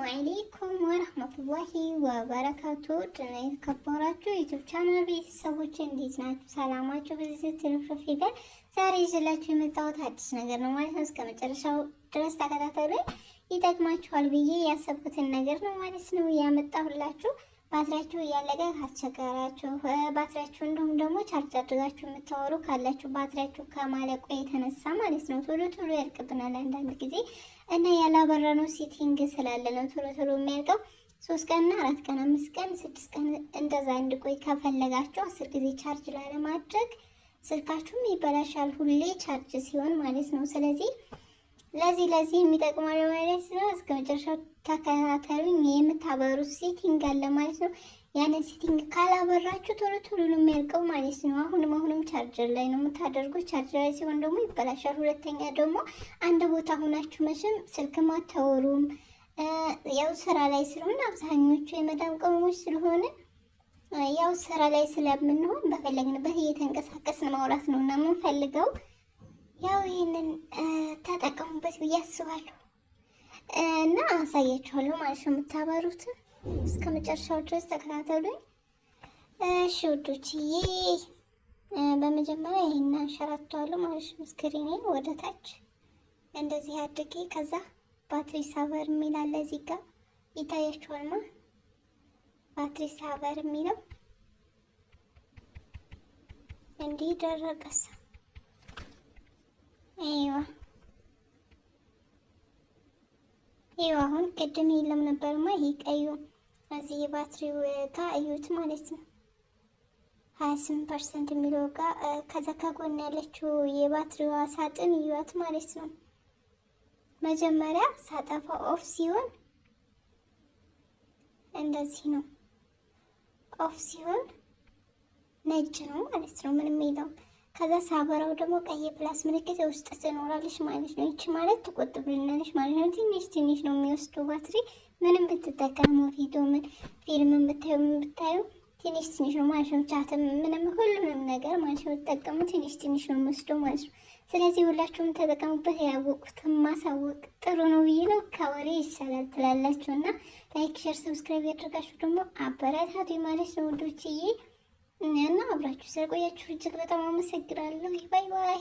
አለይኩም ወራህመቱላሂ ወበረካቱ። ደህና የተከበራችሁ ዩቲዩብ ቻናል ቤተሰቦች እንዴት ናችሁ? ሰላማችሁ በዚህ ትርፍርፍ ይበል። ዛሬ ይዤላችሁ የመጣሁት አዲስ ነገር ነው ማለት ነው። እስከ መጨረሻው ድረስ ተከታተሉ። ይጠቅማችኋል ብዬ ያሰብኩትን ነገር ነው ማለት ነው ያመጣሁላችሁ። ባትሪያችሁ እያለቀ ካስቸገራችሁ፣ ባትሪያችሁ እንዲሁም ደግሞ ቻርጅ አድርጋችሁ የምታወሩ ካላችሁ ባትሪያችሁ ከማለቁ የተነሳ ማለት ነው ቶሎ ቶሎ ያልቅብናል አንዳንድ ጊዜ እና ያላበራነው ሴቲንግ ስላለ ነው ቶሎ ቶሎ የሚያልቀው። 3 ቀንና 4 ቀን 5 ቀን 6 ቀን እንደዛ እንዲቆይ ከፈለጋችሁ 10 ጊዜ ቻርጅ ላለማድረግ ስልካችሁም ይበላሻል ሁሌ ቻርጅ ሲሆን ማለት ነው። ስለዚህ ለዚህ የሚጠቅማል ማለት ነው። እስከ መጨረሻው ተከታተሉኝ። የምታበሩት ሴቲንግ አለ ማለት ነው። ያንን ሴቲንግ ካላበራችሁ ቶሎ ቶሎ ነው የሚያልቀው ማለት ነው። አሁንም ቻርጀር ላይ ነው የምታደርጉት። ቻርጀር ላይ ሲሆን ደግሞ ይበላሻል። ሁለተኛ ደግሞ አንድ ቦታ ሆናችሁ መቼም ስልክም አታወሩም። ያው ስራ ላይ ስለሆነ አብዛኞቹ የመዳም ቅመሞች ስለሆነ ያው ስራ ላይ ስለምንሆን በፈለግንበት እየተንቀሳቀስን ማውራት ነው እና የምንፈልገው። ያው ይህንን ተጠቀሙበት ብዬ አስባለሁ እና አሳያችኋለሁ ማለት ነው የምታበሩትን። እስከ መጨረሻው ድረስ ተከታተሉኝ እሺ ውዶችዬ። በመጀመሪያ ይሄን አንሸራተዋለሁ ማለት ነው። ስክሪኔን ወደ ታች እንደዚህ አድርጌ ከዛ ባትሪ ሳቨር የሚል አለ እዚህ ጋር ይታያችኋል ማለት ባትሪ ሳቨር የሚለው እንዲህ ደረቀሳ ይኸው አሁን ቅድም የለም ነበርማ ይሄ ቀዩ እዚህ የባትሪው ጋር እዩት ማለት ነው 28% የሚለው ጋር ከዛ ከጎን ያለችው የባትሪዋ ሳጥን እዩት ማለት ነው። መጀመሪያ ሳጠፋ ኦፍ ሲሆን እንደዚህ ነው። ኦፍ ሲሆን ነጭ ነው ማለት ነው ምንም የለውም። ከዛ ሳበራው ደግሞ ቀይ ፕላስ ምልክት ውስጥ ትኖራለች ማለት ነው። ይቺ ማለት ትቆጥብልናለች ማለት ነው። ትንሽ ነው የሚወስደው ባትሪ። ምንም ብትጠቀሙ ቪዲዮ ምን ፊልም ብታዩ ትንሽ ነው ማለት ነው። ቻትም ምንም ሁሉንም ነገር ማለት ነው ተጠቀሙ ትንሽ ነው የሚወስደው ማለት ነው። ስለዚህ ሁላችሁም ተጠቀሙበት። ያወቁትን ማሳወቅ ጥሩ ነው ብዬ ነው። ከወሬ ይሻላል ትላላችሁ እና ላይክ፣ ሼር፣ ሰብስክራይብ ያደርጋችሁ ደግሞ አበረታቱ ማለት ነው ውዶችዬ። እና አብራችሁ ስለቆያችሁ እጅግ በጣም አመሰግናለሁ። ባይ ባይ።